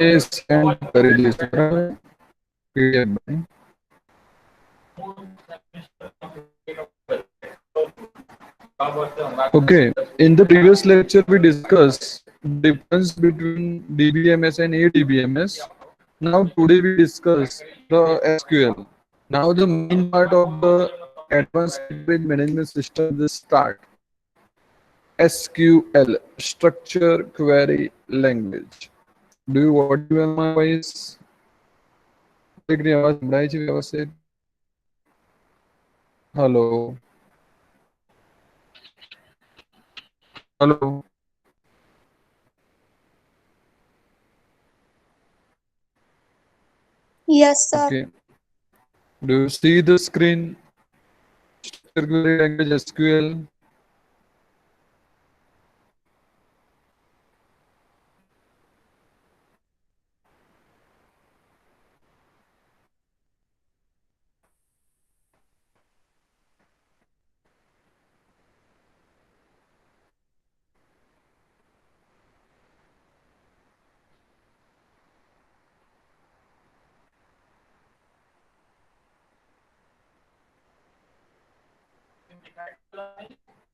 એ send કરી દઈશ બરાબર PDF બની. Okay, in the previous lecture we discussed the difference between DBMS and ADBMS. Now today we discuss the SQL. Now the main part of the advanced database management system will start. SQL, structure query language. Do you audible my voice? Hello. Hello. Yes, sir. Okay. Do you see the screen? Structure query language SQL.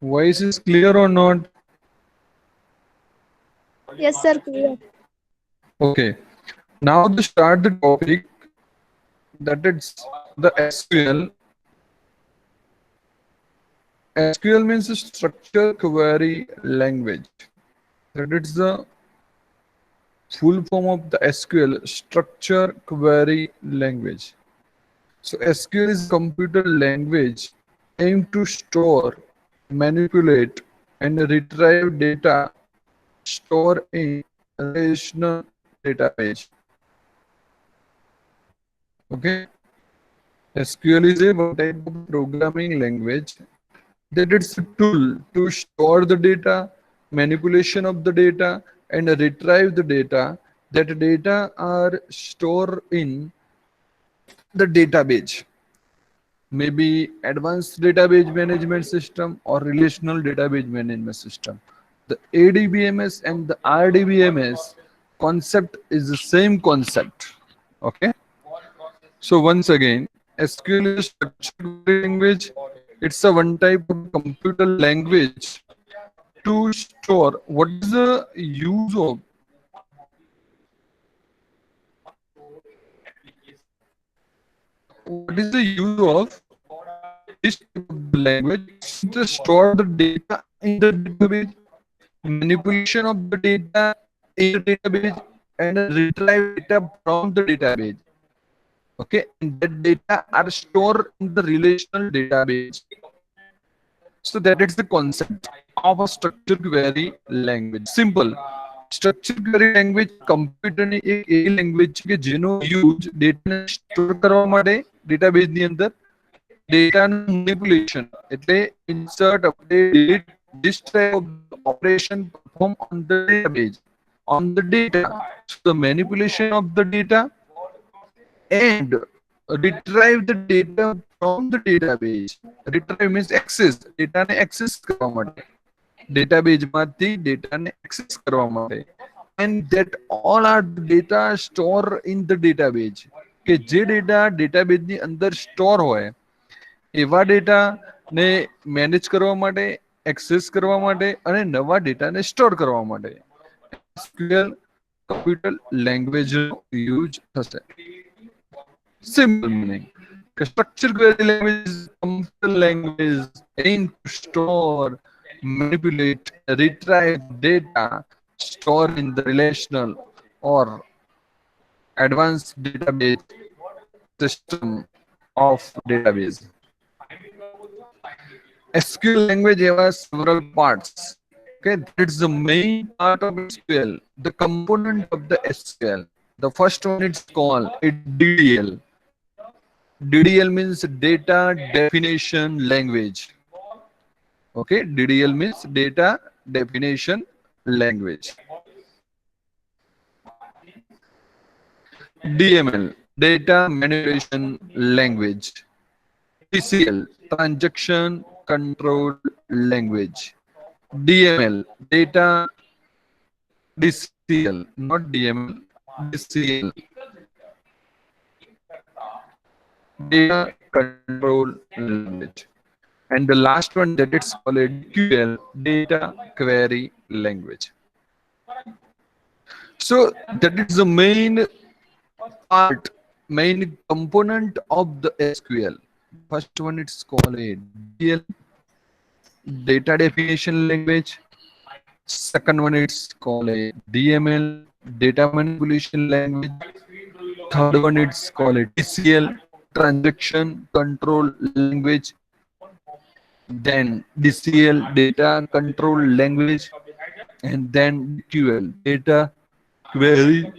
Voice is clear or not? Yes, sir. Clear. Okay. Now to start the topic, that is the SQL. SQL means structure query language. That is the full form of the SQL, structure query language. So SQL is a computer language aimed to store, manipulate, and retrieve data stored in relational database. Okay. SQL is a one type of programming language that it's a tool to store the data, manipulation of the data, and retrieve the data. That data are stored in the database. Maybe advanced database management system or relational database management system. The ADBMS and the RDBMS concept is the same concept. Okay. So once again, SQL is a structured query language. It's a one type of computer language to store. What is the use of? What is the use of this type of language? It's to store the data in the database, manipulation of the data in the database, and retrieve data from the database. Okay, and that data are stored in the relational database. So that is the concept of a structured query language. Simple. Structured query language computer ની એક એવી language છે કે જેનો use ડેટાને store કરવા માટે database ની અંદર ડેટાનું મેનિપ્યુલેશન એટલે insert update delete this type of operation perform on the database on the data. So the manipulation of the data and retrieve the data from the database. Retrieve means access. Data ને access કરવા માટે. Database માંથી data ને access કરવા માટે. And that all are the data store in the database. કે જે data database ની અંદર store હોય એવા data ને manage કરવા માટે, access કરવા માટે અને નવા data ને store કરવા માટે. SQL computer language નો use થશે. Simple meaning. Structured query language is a computer language aimed to store, manipulate, retrieve data stored in the relational or advanced database system of database. SQL language has several parts. Okay, that's the main part of SQL, the component of the SQL. The first one is called DDL. DDL means data definition language. Okay, DDL means data definition language. DML, data manipulation language. TCL, transaction control language. DML, data DCL, not DML, DCL, data control language, and the last one that it's called a DQL, data query language. So that is the main part, main component of the SQL. First one it's called a DDL, data definition language. Second one it's called a DML, data manipulation language. Third one it's called a TCL, transaction control language. Then DCL, data control language, and then DQL, data query,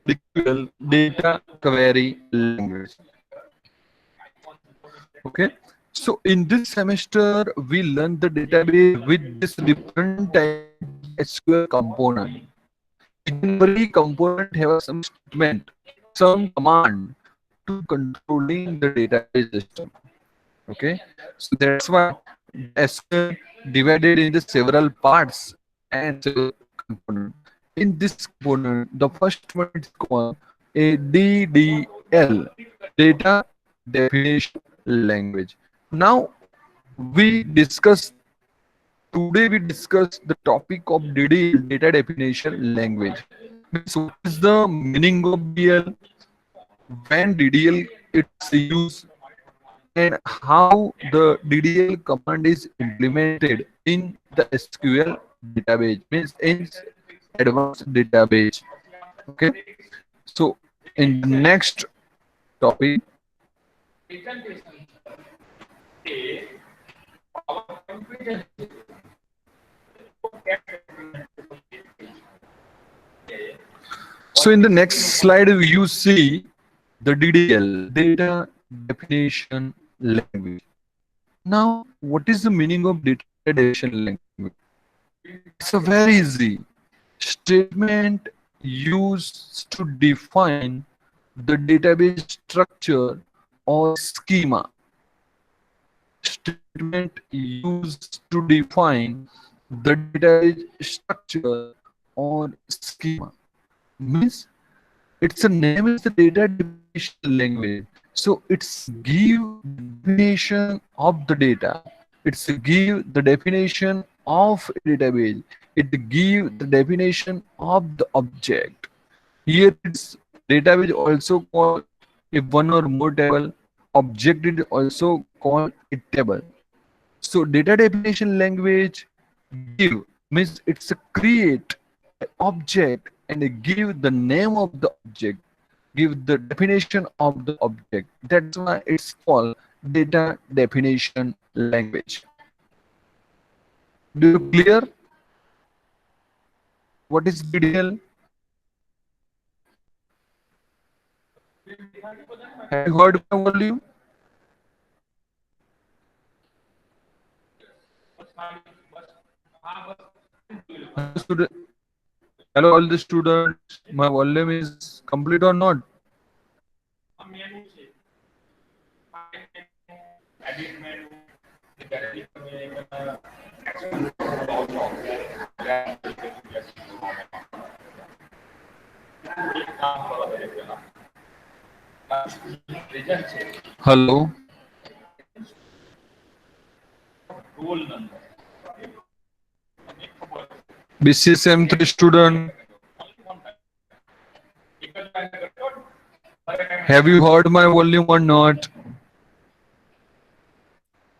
DQL, data query language. Okay. So in this semester, we learn the database with this different type of SQL component. Every component have some statement, some command to controlling the database system. Okay, so that's why SQL divided into several parts and several components. In this component, the first one is called a DDL, data definition language. Now we discuss today we discuss the topic of DDL, data definition language. Means what is the meaning of DDL, when DDL it's used, and how the DDL command is implemented in the SQL database, means in advanced database. Okay, so in the next topic, so in the next slide you see the DDL, data definition language. Now what is the meaning of data definition language? It's a very easy statement used to define the database structure or schema. Statement used to define the database structure or schema. Means its a name is the data definition language. So it's give definition of the data. It's give the definition of a database. It give the definition of the object. Here it's database also called a one or more table. Object is also called a table. So data definition language give means it's a create an object and give the name of the object, give the definition of the object. That's why it's called data definition language. Do you clear what is DDL? Have you heard my volume? Hello, student. Hello, all the students. My volume is complete or not? Hello. BCSM3 student. Have you heard my volume or not?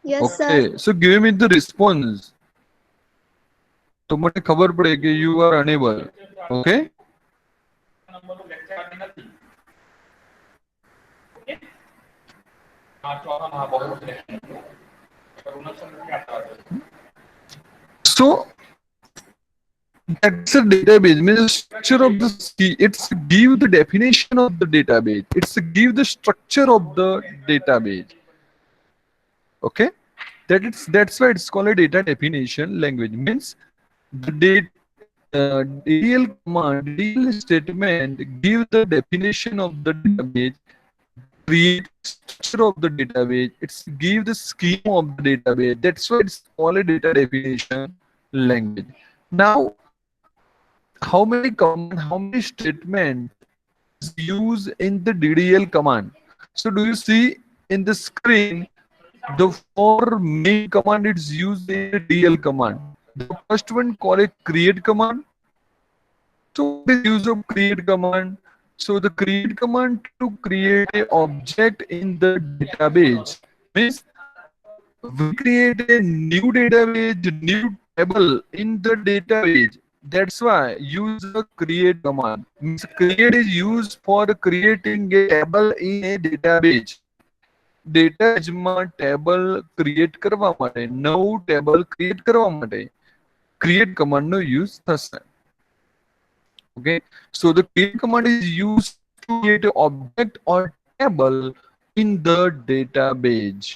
Yes, Okay, sir. so give me the response. तो मुझे खबर पड़े कि you are unable. Okay. So that's a database. Means structure of the key. It's give the definition of the database. It's give the structure of the database. Okay. That's why it's called a data definition language. Means the DDL command, DDL statement give the definition of the database, create structure of the database, it's give the scheme of the database. That's why it's called a data definition language. Now how many command, how many statement is used in the DDL command? So do you see in the screen the four main command is used in the DL command? The first one called a create command. So what is use of create command? So the create command to create a object in the database means we create a new database, new table in the database. That's why use the create command. Means create is used for creating a table in a database. ડેટાબેઝમાં table create કરવા માટે નવું table create કરવા માટે create command નો use થશે. Okay, so the create command is used to create an object or table in the database.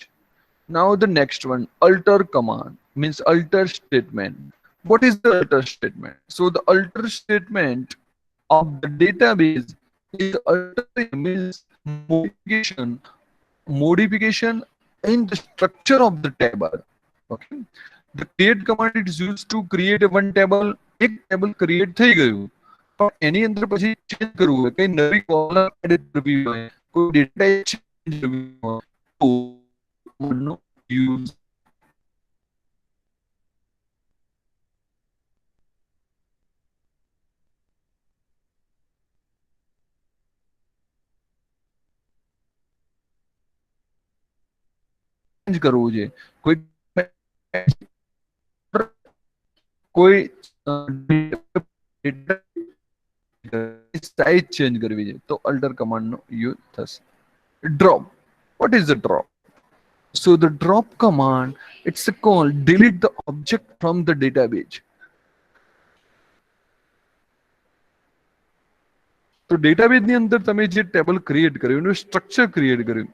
Now the next one, alter command means alter statement. What is the alter statement? So the alter statement of the database is alter means modification in the structure of the table. Okay, the create command is used to create a one table. એક table create થઈ ગયું પણ એની અંદર પછી change કરવું હોય, કઈ નવી કોલમ એડ કરવી હોય, કોઈ ડેટા ટાઈપ ચેન્જ કરવી હોય તો command use ચેન્જ કરવું છે. કોઈ કોઈ સાઇઝ ચેન્જ કરવી છે તો અલ્ટર કમાન્ડ નો યુઝ થશે. Drop, what is the drop? So the drop command, it's a call delete the object from the database. તો ડેટાબેઝ ની અંદર તમે જે ટેબલ ક્રિએટ કર્યું એનું સ્ટ્રક્ચર ક્રિએટ કર્યું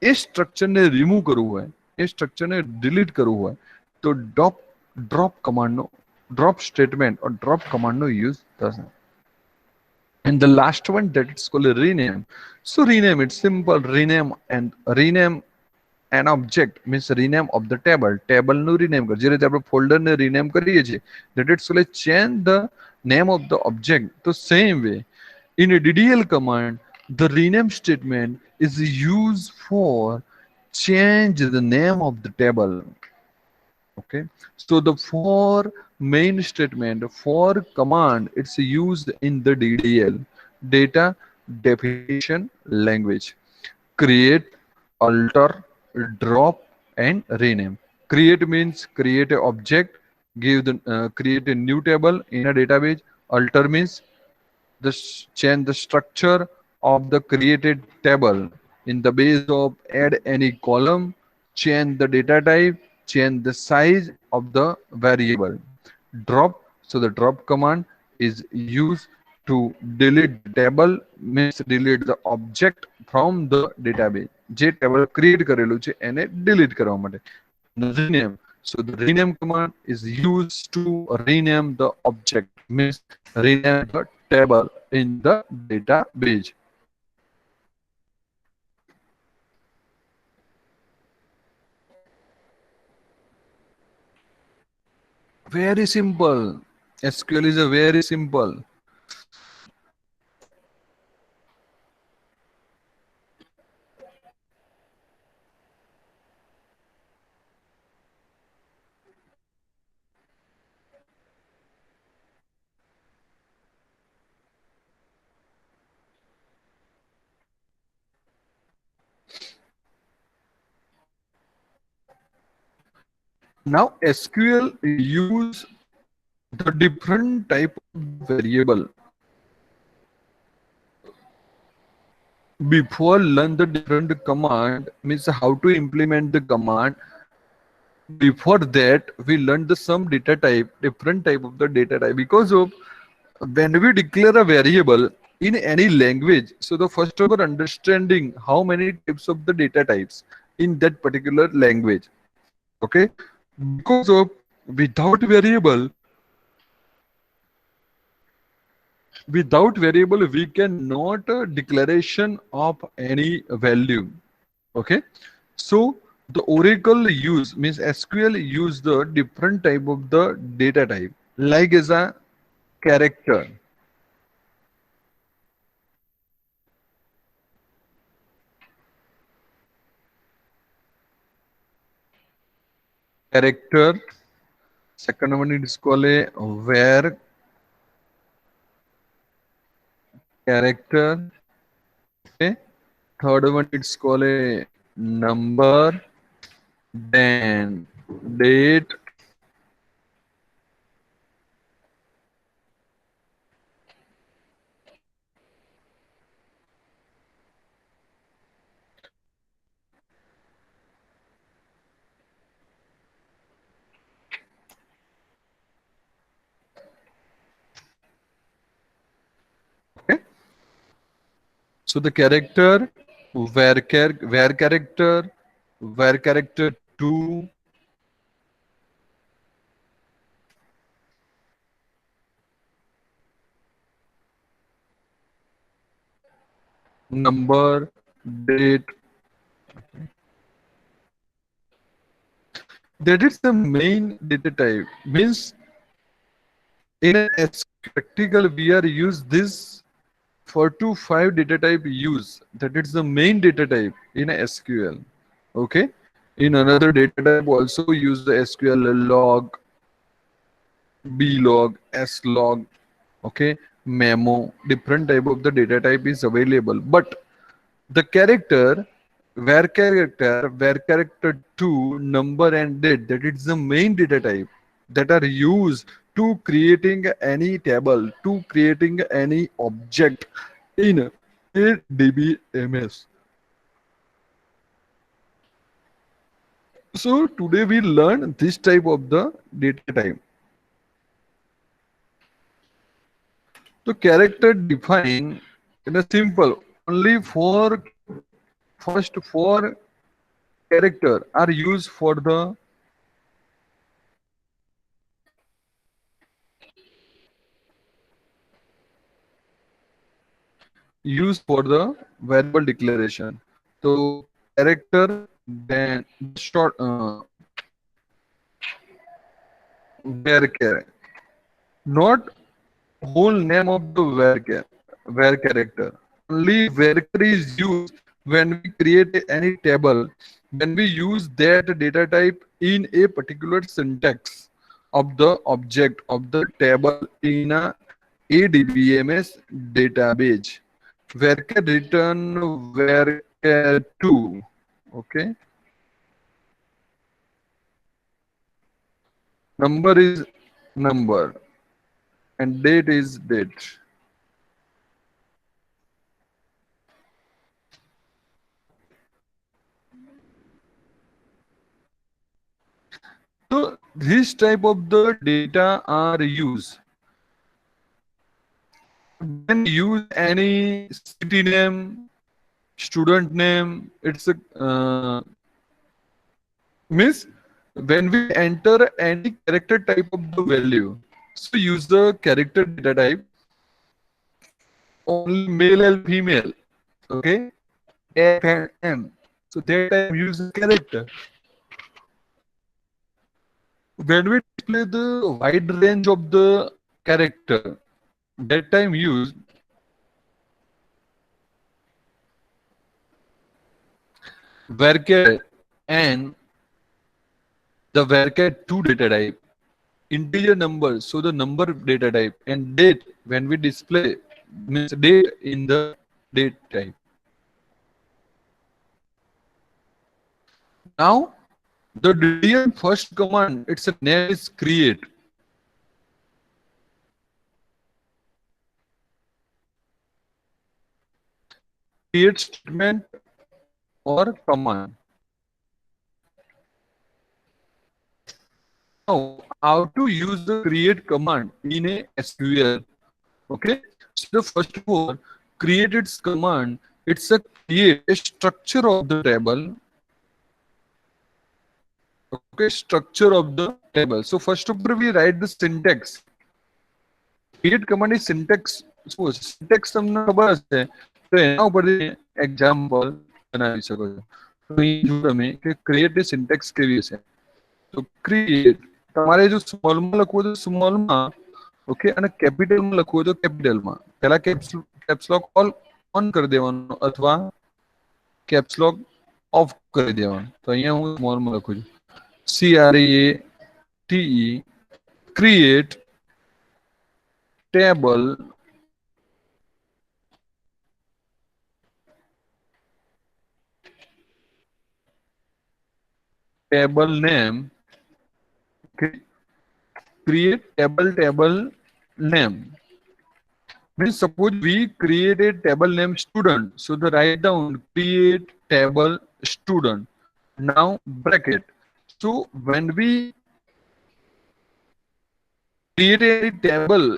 એ સ્ટ્રક્ચરને રિમૂવ કરવું હોય, એ સ્ટ્રક્ચરને ડિલીટ કરવું હોય તો ડ્રોપ કમાન્ડનો drop statement or drop command no use થશે. And the last one that it's called a rename. So rename, it's simple, rename an object means rename of the table. Table no rename કર જે રીતે આપણે folder ને rename કરીએ છીએ that it's called change the name of the object. The same way in a DDL command the rename statement is used for change the name of the table. Okay, so the four main statement for command it's used in the DDL, data definition language: create, alter, drop and rename. Create means create an object, give the create a new table in a database. Alter means change the structure of the created table in the base of add any column, change the data type, change the size of the variable. Drop, so the drop command is used to delete the table means delete the object from the database. જે table create કરેલું છે એને delete કરવા માટે. Rename, so the rename command is used to rename the object means rename the table in the database. Very simple. SQL is a very simple. Now SQL use the different type of variable. Before learn the different command means how to implement the command. Before that we learned the some data type, different type of the data type, because of when we declare a variable in any language, so the first of all understanding how many types of the data types in that particular language. Okay, because of without variable we cannot declaration of any value. Okay, so the Oracle use means SQL use the different type of the data type, like as a character. character. Second one is called a where character. Okay. Third one it's called a number. Then date. Okay. So the character where character two, number, date. That is the main data type. Means in an practical we are use this 4 to 5 data type use. That is the main data type in a SQL. Okay. In another data type also use the SQL log, blog, slog. Okay, memo. Different type of the data type is available, but the character where character 2, number and date, that is the main data type that are used to creating any table, to creating any object in Adbms. So today we learn this type of the data type. So character define in a simple only for first four character are used for the variable declaration. So character, then short var, not whole name of the var character. Only var is used when we create any table, when we use that data type in a particular syntax of the object of the table in a ADBMS database. Varchar return varchar2. Okay. Number is number and date is date. So this type of the data are used when use any city name, student name. It's a means when we enter any character type of the value. So use the character data type only male and female. Okay, F and M. So that time use the character. When we display the wide range of the character, that time use varchar and the varchar2 data type, integer number, so the number data type, and date when we display means date in the date type. Now the DDL first command, its name is create. Create statement or command. Now how to use the create command in a SQL. Okay, so the first of all, create its command. It's a create a structure of the table. Okay, structure of the table. So first of all, we write the syntax. Create command is syntax. Suppose syntax તમને ખબર હશે તો એના ઉપરથી example બનાવી શકો છો. તો અહીં જો તમે કે ક્રિએટ એ સિન્ટેક્સ કેવી હશે. તો ક્રિએટ તમારે જો સ્મોલમાં લખવું તો સ્મોલમાં, ઓકે, અને કેપિટલમાં લખવું હોય તો કેપિટલમાં. પહેલા કેપ્સલોક ઓન કરી દેવાનો અથવા કેપ્સલોક ઓફ કરી દેવાનો. તો અહીંયા હું સ્મોલમાં લખું છું. CREATE, create table name. Okay, create table name. Means suppose we create a table name student, so the write down create table student. Now bracket. So when we create any table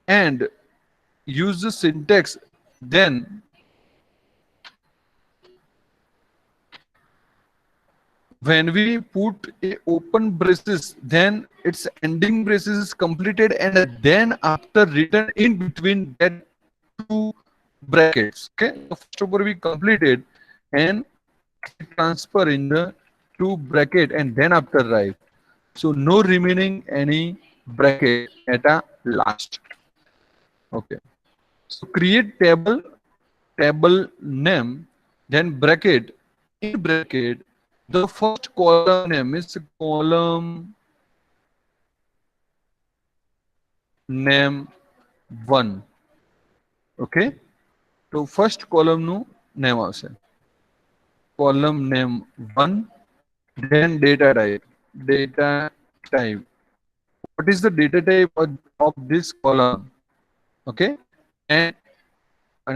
and use the syntax, then when we put a open braces, then its ending braces is completed, and then after written in between that two brackets. Okay, so first of all we completed and transfer in the two bracket and then after write. So no remaining any bracket at a last. Okay. So create table name, then bracket. In bracket, the first column name is column name 1. Okay. So first column નું name આવશે. Column name 1, then data type. Data type. What is the data type of this column? Okay. And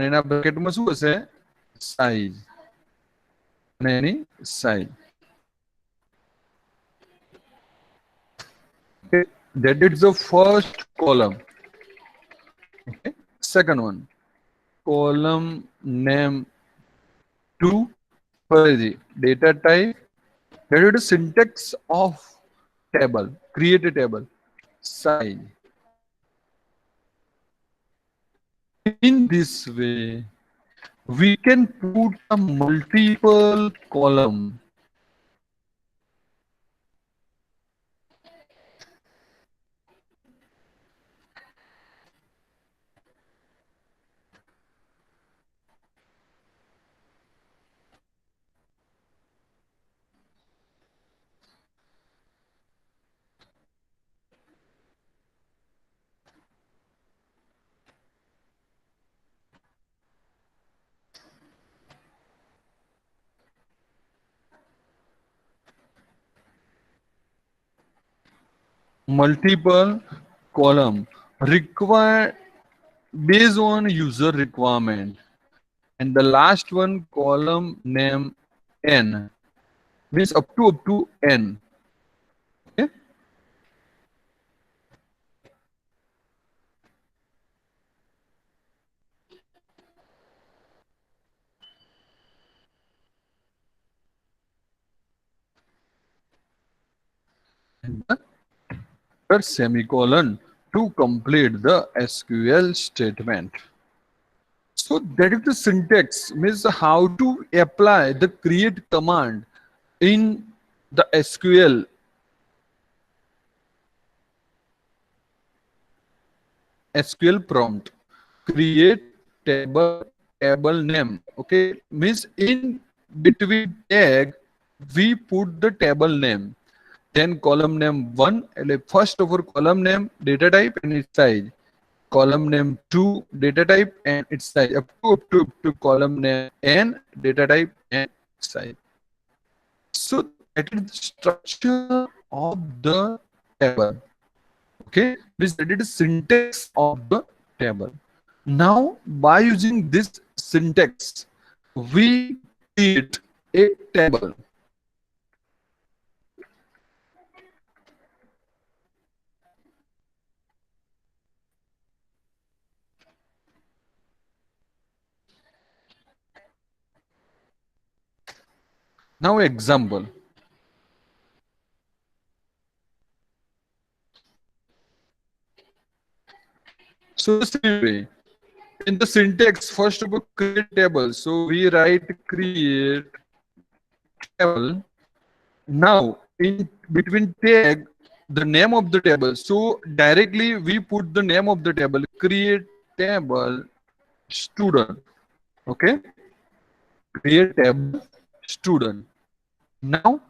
એના બ્રેકેટમાં શું હશે? Size. અને એની size. Okay. That is the first column. Okay. Second one, column name 2, fuzzy data type. That is the syntax of table. Create a table. Size. In this way, we can put a multiple column. Multiple column required based on user requirement. And the last one, column name n, means up to n. Okay. And the semicolon to complete the SQL statement. So that is the syntax, means how to apply the create command in the SQL prompt. Create table name. Okay, means in between tag we put the table name. Then column name 1, first of all column name, data type and its size. Column name 2, data type and its size. Up to column name n, data type and size. So that is the structure of the table. Okay, this that is the syntax of the table. Now by using this syntax, we create a table. Now example. So the same way, in the syntax, first of all create table. So we write create table. Now in between tag the name of the table. So directly we put the name of the table, create table student. Okay, create table student. Now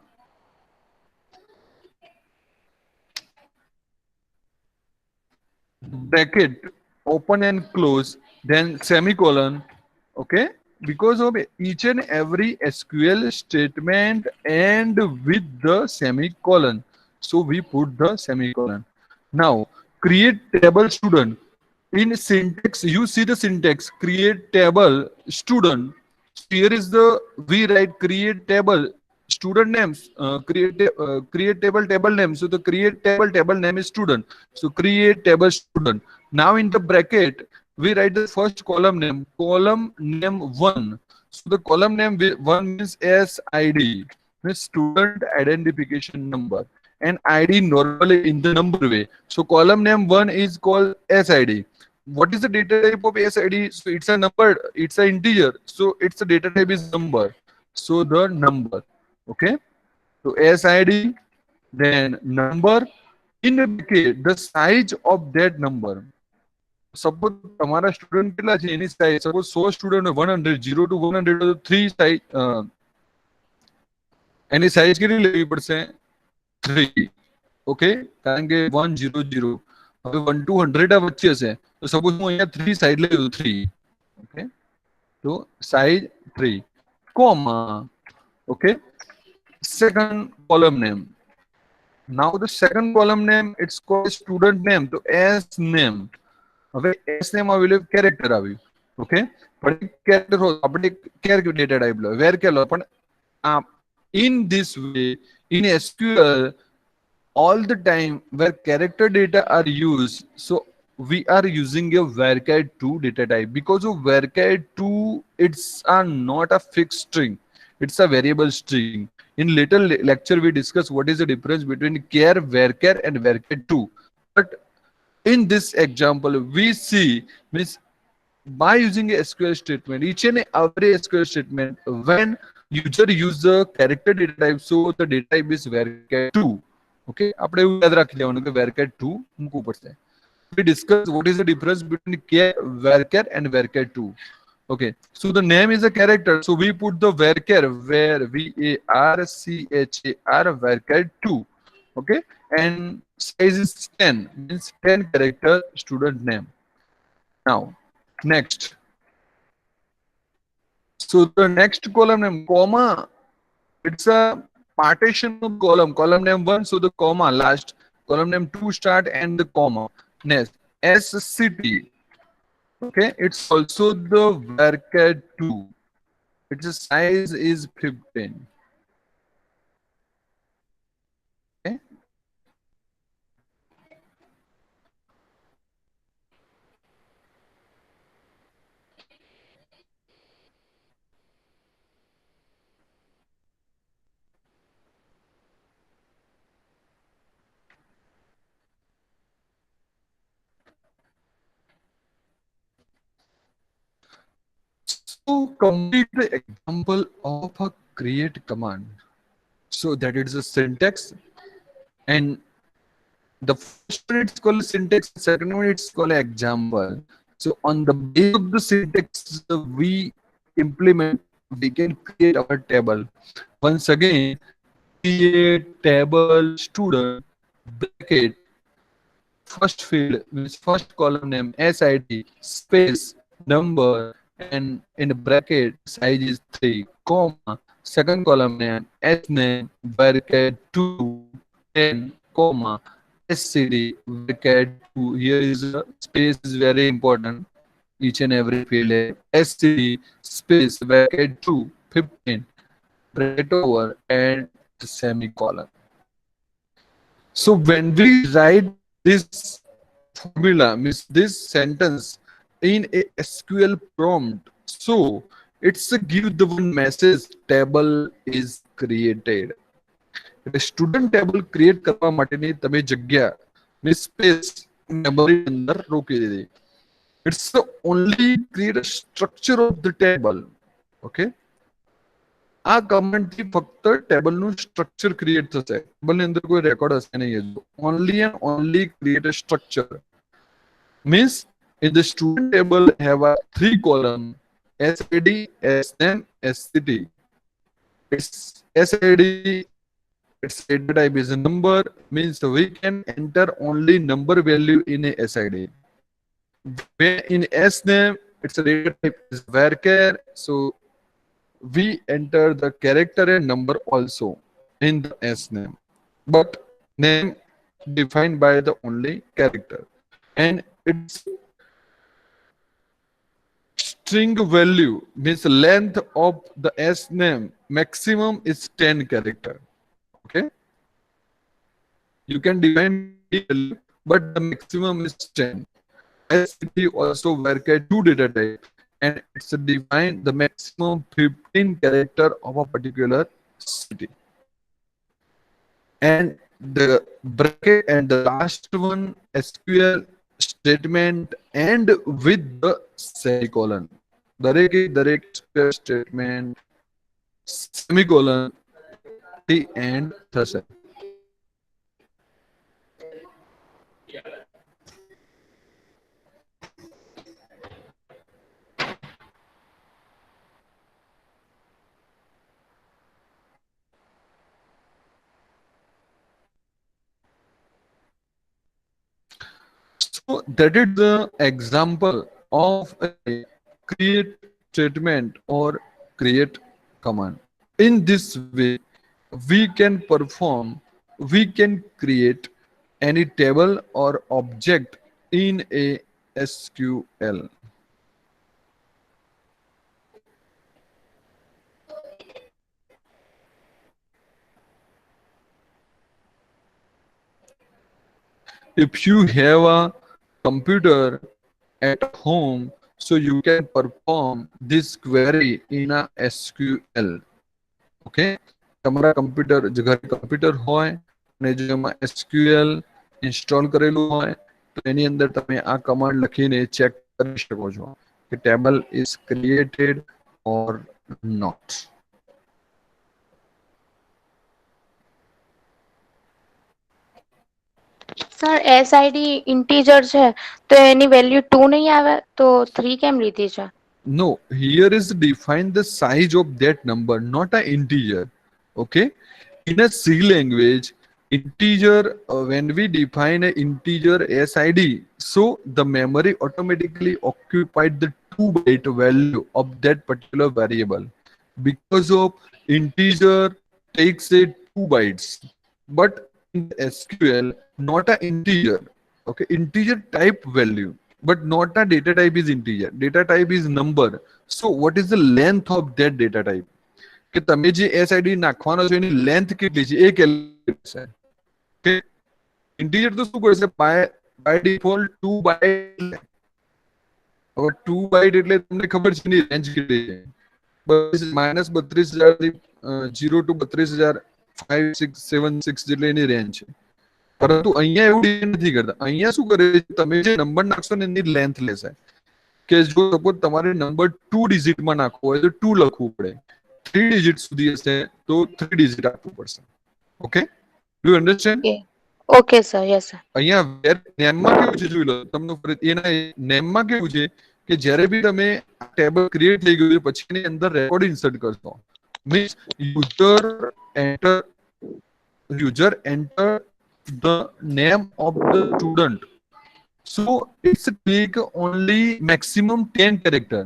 bracket open and close, then semicolon. Okay, because of each and every SQL statement and with the semicolon, so we put the semicolon. Now create table student. In syntax, you see the syntax create table student. So here is the we write create table student names, create table name. So the create table name is student. So create table student. Now in the bracket we write the first column name 1. So the column name 1 means SID, means student identification number, and ID normally in the number way. So column name 1 is called SID. What is the data type of SID? So it's a number, it's an integer. So its data type is number. So the number. Okay. So SID, then number, in bracket the size of that number. Suppose તમારા student કેટલા છે એની size, suppose 100 student 100 0 to 100 તો 3 size, એની size કેટલી લેવી પડશે 3. Okay, કારણ કે 100 હવે 1 to 100 વચ્ચે છે, તો સપોઝ હું અહીંયા 3 સાઈડ લઈ લઉં 3. ઓકે, તો size 3 comma. Okay, second column name. Now the second column name, it's called student name. તો S name. હવે S name આવેલું કેરેક્ટર આવ્યું. ઓકે, પણ કેરેક્ટર હોય આપણે કેરેક્ટર ડેટા ટાઈપ લો વેર કે લો, પણ in this way in SQL all the time where character data are used, so we are using a varchar2 data type, because of varchar2 it's not a fixed string, it's a variable string. In later lecture we discuss what is the difference between char, varchar and varchar2, but in this example we see means by using a SQL statement, each and every SQL statement, when user use the character data type, so the data type is varchar2. Okay, આપણે એવું યાદ રાખી લેવાનું કે varchar2 મૂકવું પડશે. We discuss what is the difference between varchar and varchar2. Okay, so the name is a character, so we put the varchar, where varchar varchar2. Okay, and size is 10, means 10 character student name. Now next, so the next column name comma, it's a partition of column name 1, so the comma last, column name 2 start and the comma. Next SCT. Okay, it's also the varchar2, its size is 15. Okay, to complete the example of a create command, so that is the syntax, and the first one it's called syntax, second one it's called example. So on the base of the syntax we implement, we can create our table. Once again, create table student bracket first field means first column name SID space number, and in the bracket size is 3 comma, second column name S name bracket 2 10 comma SCD bracket 2. Here is a space is very important, each and every field SCD space bracket 2 15 bracket over and semicolon. So when we write this formula, means this sentence in a SQL prompt, so it's a give the one message table is created. The student table create કરવા માટેની તમે જગ્યા means space memory અંદર રોકી દીધી. It's the only create a structure of the table. Okay, આ command થી ફક્ત table નું સ્ટ્રક્ચર ક્રિએટ થશે, ટેબલ ની અંદર કોઈ રેકોર્ડ હશે નહીં. Only and only create a structure, means in the student table have a 3 column SID SNAME SCT. Its SID, its data type is a number, means we can enter only number value in a SID. Where in S name, it's a data type is varchar. So we enter the character and number also in the S name. But name defined by the only character. And its string value means length of the S name maximum is 10 character. Okay. You can define by any value, but the maximum is 10. As city also varchar two data type, and it's defined the maximum 15 character of a particular city. And the bracket and the last one SQL statement and with the semicolon. દરેક SQL statement semicolon the end થશે. So that is the example of a create statement or create command. In this way, we can perform, we can create any table or object in a SQL. If you have a computer at home, so you can perform this query in a SQL. Okay, તમારા computer જે ઘરે computer હોય અને જો એમાં SQL install કરેલું હોય તો એની અંદર તમે આ કમાન્ડ લખીને ચેક કરી શકો છો કે table is created or not. Sir SID integer છે તો એની વેલ્યુ 2 નહીં આવે તો 3 કેમ લીધી છે? No, here is define the size of that number, not an integer. Okay, in a C language, integer when we define an integer SID, so the memory automatically occupied the 2-byte value of that particular variable. Because of integer takes a 2 bytes, but in SQL not an integer. Okay, integer type value, but not a data type is integer. Data type is number. So what is the length of that data type? કે તમે જે SID નાખવાનો છો એની length કેટલી છે એ calculate છે. Okay, integer તો શું કરશે બાય ડિફોલ્ટ 2 બાઇટ. હવે 2 બાઇટ એટલે તમને ખબર છે એની રેન્જ કેટલી છે, -32,000 થી 0 to 32,576 જેટલી એની રેન્જ છે. પરંતુ અહીંયા એવું નથી કરતા. અહીંયા શું કરે છે, તમે જે નંબર નાખશો ને એની લેન્થ લેશે. કે જો સપોઝ તમારે નંબર 2 ડિજિટમાં નાખવો હોય તો 2 લખવું પડે, 3 ડિજિટ સુધી હશે તો 3 ડિજિટ આપવું પડશે. Okay, do you understand? Okay sir, yes sir. અહીંયા નેમમાં કેવું છે જોઈ લો તમને. એના નેમમાં કેવું છે કે જ્યારે બી તમે ટેબલ ક્રિએટ થઈ ગયું પછી એની અંદર રેકોર્ડ ઇન્સર્ટ કરશો, means user enter the name of the student, so it's take only maximum 10 character.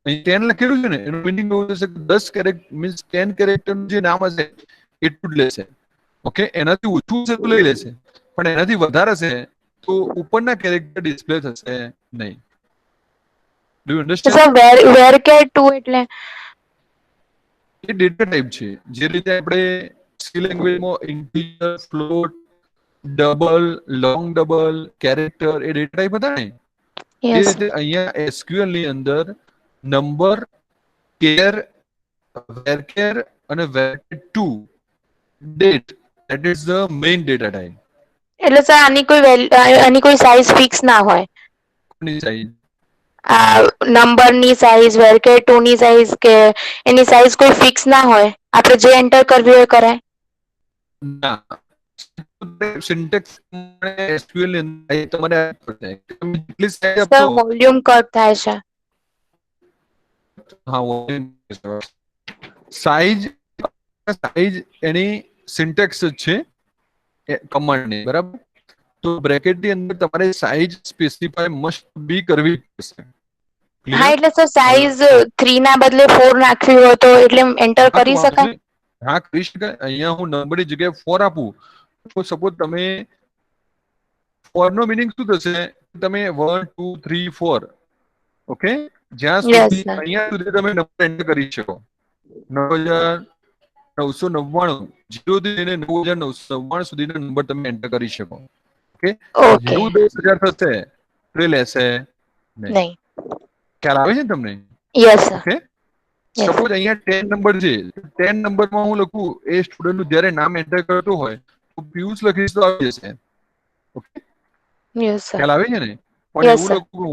10 લખેલું છે ને એનો મીનિંગ એવું છે કે 10 કેરેક્ટર મીન્સ 10 કેરેક્ટર નું જે નામ હશે એટલું જ લેશે. ઓકે, એનાથી ઓછું છે તો લઈ લેશે, પણ એનાથી વધારે છે તો ઉપરના કેરેક્ટર ડિસ્પ્લે થશે નહીં. Do you understand? Sir varchar 2 એટલે એ ડેટા ટાઈપ છે. જે રીતે આપણે સી લેંગ્વેજમાં integer, float, double, long double, character એ ડેટા ટાઈપ હતા ને, એ રીતે અહીંયા SQL ની અંદર નંબર, કેર, varchar અને varchar 2 date, that is the main data type. એટલે સર આની કોઈ સાઈઝ ફિક્સ ના હોય? કોની સાઈઝ? નંબરની સાઈઝ, varchar 2 ની સાઈઝ કે એની સાઈઝ કોઈ ફિક્સ ના હોય, આપણે જે એન્ટર કરવી હોય કરાય? ના, સિન્ટેક્સ SQL ની અંદર તમારે તમે જેટલી સાઈઝ આપશો. સર વોલ્યુમ કટ થાય છે. હા, સાઈઝ એની સિન્ટેક્સ જ છે કમાન્ડ ની, બરાબર. તો બ્રેકેટની અંદર તમારે સાઇઝ સ્પેસિફાય મસ્ટ બી કરવી પડશે. હા ક્લિયર? એટલે સર સાઈઝ 3 ના બદલે 4 નાખવી હોય તો એટલે એન્ટર હા તો કરી વાંધો શકાય? નહીં. હા કરી શકાય. અહીંયા હું નંબરની જગ્યાએ 4 આપું તો સપોઝ તમે 4 નો મિનિંગ શું થશે? તમે 1 2 3 4 ઓકે, જ્યાં યસ સુધી સર. અહીંયા સુધી તમે નંબર એન્ટર કરી શકો. 9,999 0 થી લઈને 9,999 સુધીનો નંબર તમે એન્ટર કરી શકો. Okay, okay. જેવું 10,000 થશે તો એ લેશે નહીં. નહીં. ખ્યાલ આવે છે ને તમને? Yes sir. Okay, yes. Suppose અહીંયા 10 નંબર છે, 10 નંબરમાં હું લખું એ સ્ટુડન્ટનું જ્યારે નામ એન્ટર કરતો હોય તો પિયુષ લખીશ તો આવી જશે. Okay, yes sir. ખ્યાલ આવે છે ને? પણ યસ એવું સર. લખું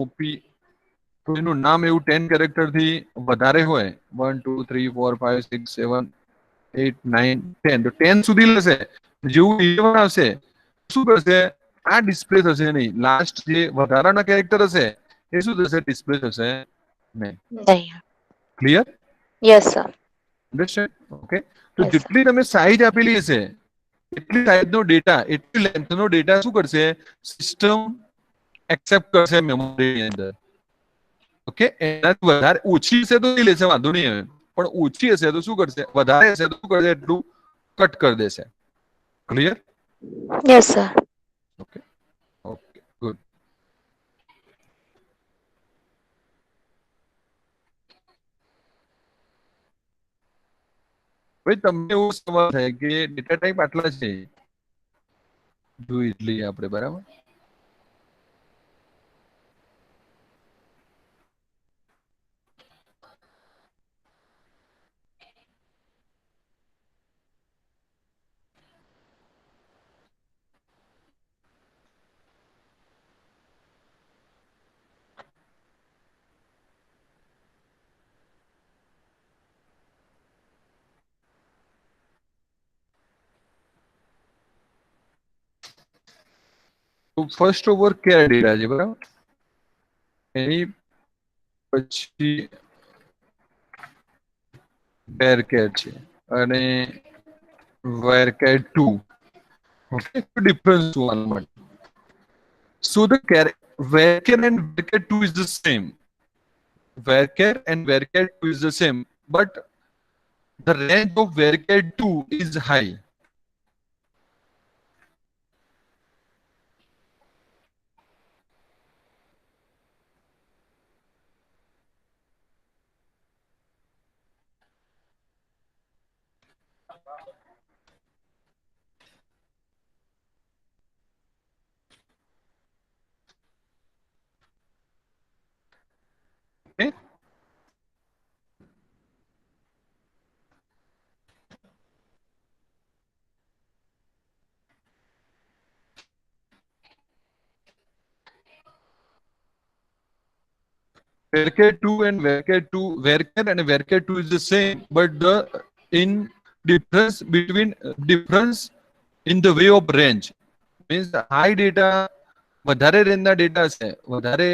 તો એનું નામ એવું 10 કેરેક્ટર થી વધારે હોય, 1 2 3 4 5 6 7 8 9 10, તો 10 સુધી લેશે. જેવું 11 આવશે શું કરશે? આ ડિસ્પ્લે થશે નહીં. લાસ્ટ જે વધારાના કેરેક્ટર હશે એ શું થશે? ડિસ્પ્લે થશે નહીં. નહીં. Clear? Yes sir. Understand? Okay, તો યસ સર. જેટલી તમે સાઈઝ આપેલી હશે એટલી સાઈઝનો ડેટા, એટલી લેન્થનો ડેટા શું કરશે? સિસ્ટમ એક્સેપ્ટ કરશે મેમરીની અંદર. ઓકે, એનાથી વધારે ઓછી હશે તો નહીં લેશે, વાંધો નહીં આવે. પણ ઓછી હશે તો શું કરશે? વધારે હશે તો શું કરશે? એટલું કટ કરી દેશે. Clear? Yes sir. Okay, okay, good. ભાઈ તમને એવું સવાલ થાય કે ડેટા ટાઈપ આટલા છે, જોઈ લઈએ આપણે, બરાબર? તો ફર્સ્ટ ઓવર કેર ડેટા છે, બરાબર? એની પછી વેરકેર છે અને વેરકેર 2. ઓકે, ડિફરન્સ જોવા માટે. So the varchar and varchar 2 is the same. Varchar and varchar 2 is the same, but the range of varchar 2 is high. Okay? Varchar 2 and varchar 2 is the same, but the in difference in the way of range means high data, વધારે રેન્જના data છે, વધારે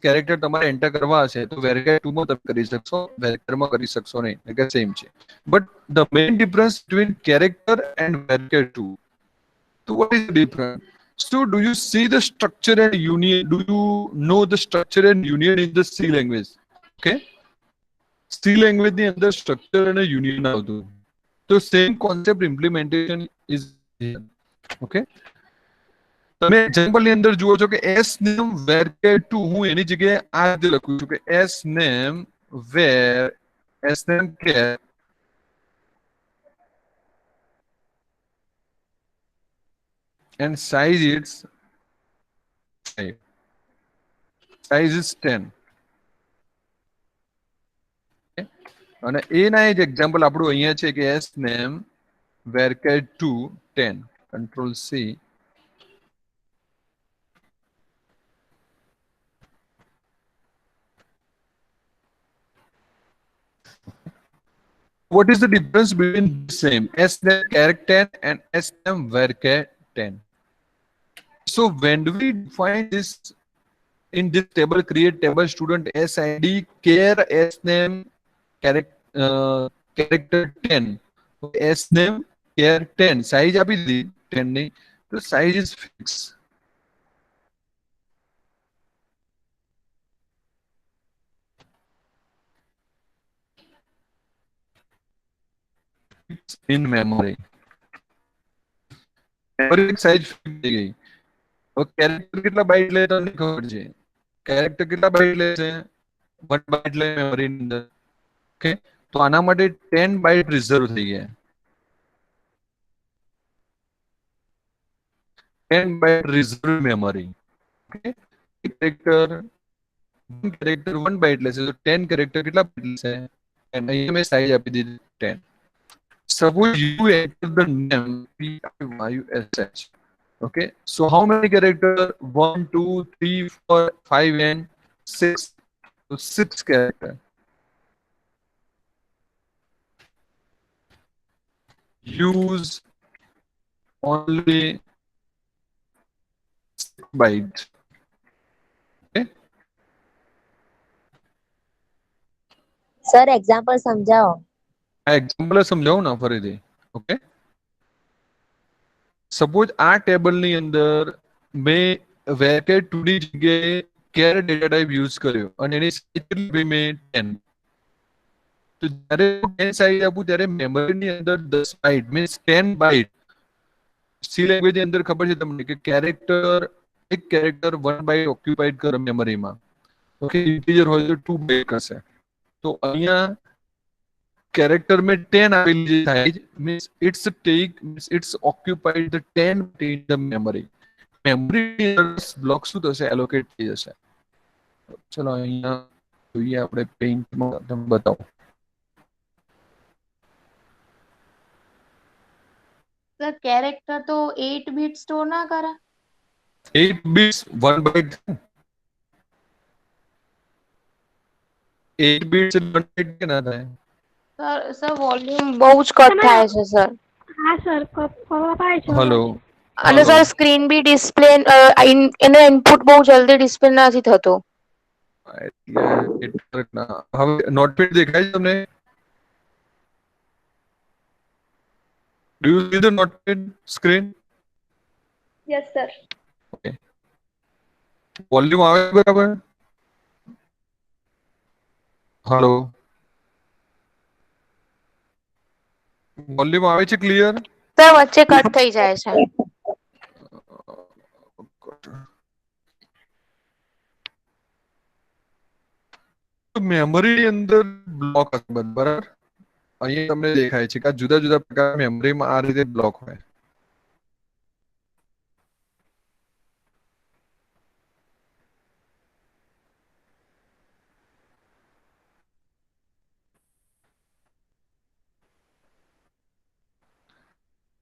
character તમારે enter કરવા હશે તો વેરકેર 2 માં તમે કરી શકશો, વેરકેરમાં કરી શકશો નહીં, એટલે સેમ છે. But the main difference between character and વેરકેર 2. So what is the difference? So do you see the structure and union? Do you know the structure and union in the C language? Okay, C language ની અંદર structure અને union આવતું. તો same concept implementation is here. Okay, તમે example ની અંદર જુઓ છો કે s name varchar 2 હું એની જગ્યાએ આ રીતે લખું છું કે s name var s name char and size is 5. Size is 10. Okay? અને એના જ એક્ઝામ્પલ આપણું અહીંયા છે કે s name varchar 2 10. Control C. What is the difference between the same s name character 10 and s name varchar 10? So when we define this in this table, create table student sid care s name character 10, s name care 10 size આપી દીધી 10 ની, તો size is fixed. in memory. Memory એક size fix થઈ ગઈ. હવે character કેટલા byte લે તમને ખબર છે. કેરેક્ટર કેટલા બાઇટ લે છે? 1 બાઇટ લે મેમરી ની અંદર. ઓકે, તો આના માટે 10 બાઇટ રિઝર્વ થઈ ગયા. 10 byte reserve memory. Okay, character 1 byte લેશે તો 10 કેરેક્ટર કેટલા બાઇટ લેશે? અને અહીંયા મેં સાઈઝ આપી દીધી 10. Suppose you enter the name PIYUSH. Okay, so how many character? 1, 2, 3, 4, 5 and 6. So 6 character. Use only 6 bytes. Okay. Sir example સમજાવો. આ એક્ઝામ્પલ સમજાવું ના ફરીથી. ઓકે, સપોઝ આ ટેબલ ની અંદર મેં વેકેટ 2 ની જગ્યાએ કેર ડેટા ટાઈપ યુઝ કર્યો અને એની સાઈઝ કેટલી મેં 10. તો જ્યારે 10 સાઈઝ આપું ત્યારે મેમરીની અંદર 10 byte means 10 byte. C language ની અંદર ખબર છે તમને કે કેરેક્ટર એક કેરેક્ટર 1 બાઇટ ઓક્યુપાઈડ કરે મેમરીમાં. ઓકે, ઇન્ટીજર હોય તો 2 બાઇટ કરશે. તો અહીંયા કેરેક્ટર में 10 આવેલી જે size means it's take means it's occupied the 10 in the memory. Memory block શું થશે? એલોકેટ થઈ જશે. ચલો અહીંયા જોઈએ આપણે પેઇન્ટમાં તમને બતાવો. સર કેરેક્ટર તો 8 બીટ સ્ટોર ના કરે? 8 bits 1 byte. 8 bits 1 byte કે ના થાય? સર વોલ્યુમ બહુ જ કટ થાય છે સર. હા સર, કપાય છે. હેલો. અને સર સ્ક્રીન બી ડિસ્પ્લે એનો ઇનપુટ બહુ જલ્દી ડિસ્પ્લે નથી થતો. એટલે નેટવર્ક ના. હવે નોટપેડ દેખાય છે તમને? Do you see the notepad screen? Yes sir. Okay. Volume આવે છે બરાબર? હેલો. વોલ્યુમ આવે છે ક્લિયર? સર વચ્ચે કટ થઈ જાય છે. મેમરી ની અંદર બ્લોક હશે બરાબર. અહીંયા તમને દેખાય છે કે આ જુદા જુદા પ્રકાર મેમરીમાં આ રીતે બ્લોક હોય.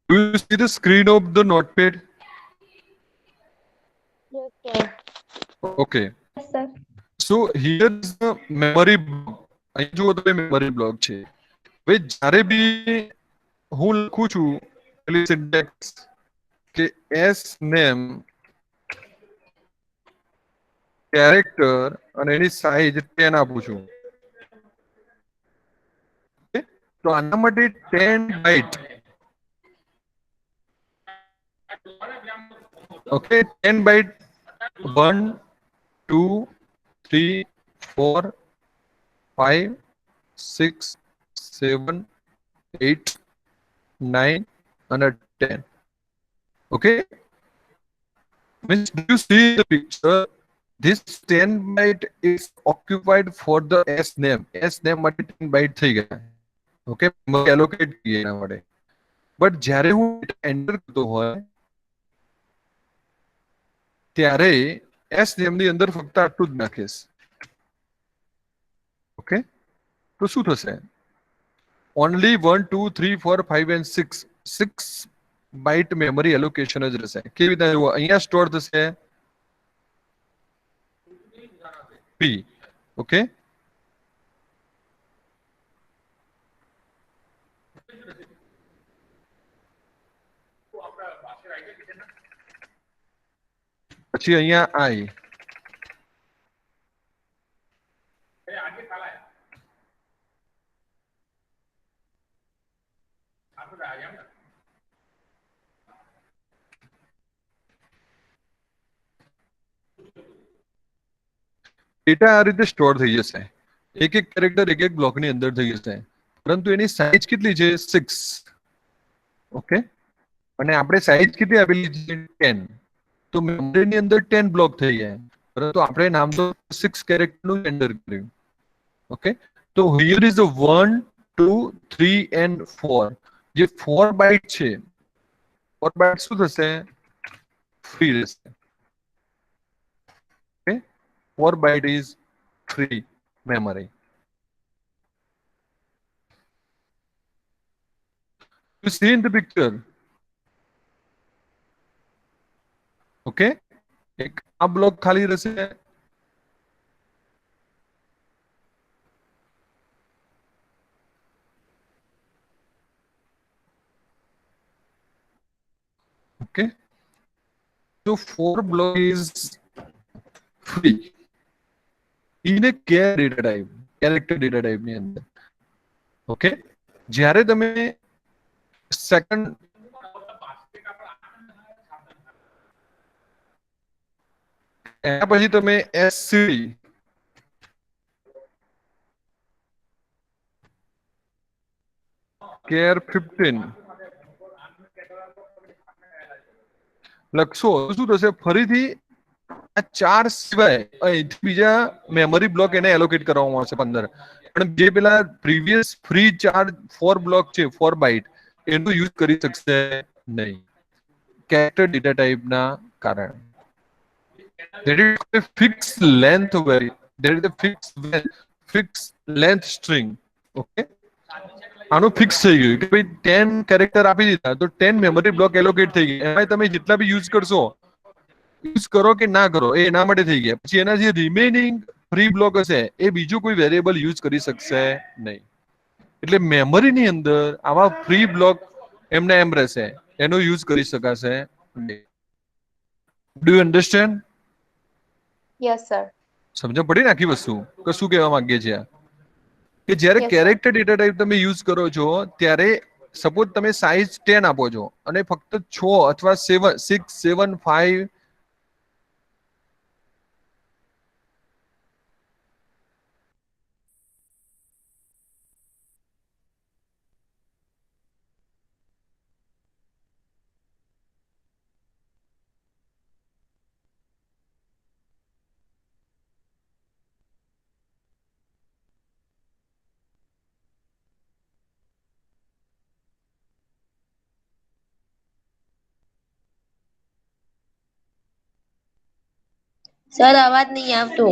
Do you see the screen of the notepad? Yes, sir. Okay. Yes sir. So here is the memory block. અહીં જુઓ તો મેમરી બ્લોક છે. હવે જ્યારે બી હું લખું છું પેલી સિન્ટેક્સ કે s name કેરેક્ટર અને એની સાઈઝ 10 આપું છું. તો આના માટે 10 byte. Okay, 10 byte 1 2 3 4 5 6 7 8 9 and 10. Okay, means do you see the picture? This 10 byte is occupied for the s name. S name માટે 10 byte થઈ ગયા. ઓકે, એલોકેટ કરીએ એના માટે. બટ જ્યારે હું એન્ટર કરતો હોય ત્યારે એસ નેમ ની અંદર ફક્ત આટલું જ નાખીશ. ઓકે, તો શું થશે? Only 1 2 3 4 5 and 6 byte memory allocation જ રહેશે. કેવી રીતે જુઓ, અહીંયા સ્ટોર થશે p. ઓકે, પછી અહીંયા i. ડેટા આ રીતે સ્ટોર થઈ જશે. એક એક કેરેક્ટર એક એક બ્લોકની અંદર થઈ જશે. પરંતુ એની સાઈઝ કેટલી છે 6. ઓકે, અને આપણે સાઈઝ કેટલી આપેલી છે 10. તો મેમરીની અંદર 10 બ્લોક થઈ ગયા, પરંતુ આપણે નામ તો 6 કેરેક્ટરનું એન્ટર કર્યું. ઓકે, તો હિયર ઇઝ 1 2 3 and 4. જે 4 બાઇટ છે, 4 બાઇટ શું થશે? ફ્રી રહેશે. Okay, 4 byte is free memory. You see in the picture. Okay, એક આ બ્લોક ખાલી રહેશે. Okay, so 4 block is free in a char data type, character data type ની અંદર. ઓકે, જ્યારે તમે સેકન્ડ એના પછી તમે એસસીડી કેર 15 લખશો તો શું થશે? ફરીથી આ 4 સિવાય અહીંથી બીજા મેમરી બ્લોક એને એલોકેટ કરવામાં આવશે 15. પણ જે પેલા પ્રીવિયસ ફ્રી 4 બ્લોક છે 4 બાઇટ, એનો યુઝ કરી શકશે નહીં કેરેક્ટર ડેટા ટાઈપના કારણે. There is a fixed length vary. There is a fixed length string. Okay. આનું ફિક્સ થઈ ગયું કે ભાઈ 10 કેરેક્ટર આપી દીધા તો 10 મેમરી બ્લોક એલોકેટ થઈ ગયા. એમાં તમે જેટલા બી યુઝ કરશો, યુઝ કરો કે ના કરો, એ એના માટે થઈ ગયા. પછી એના જે રિમેનિંગ ફ્રી બ્લોક હશે એ બીજું કોઈ વેરિયેબલ યુઝ કરી શકશે નહીં. એટલે મેમરીની અંદર આવા ફ્રી બ્લોક એમને એમ રહેશે, એનો યુઝ કરી શકાશે નહીં. Do you understand? Yes sir. સમજ પડી ને આખી વસ્તુ કે શું કહેવા માંગીએ છીએ? કે જ્યારે Yes, sir. Character data type તમે યુઝ કરો છો ત્યારે સપોઝ તમે સાઇઝ 10 આપો છો અને ફક્ત 6 અથવા 7 6 7 5 સર અવાજ નહીં આવતો.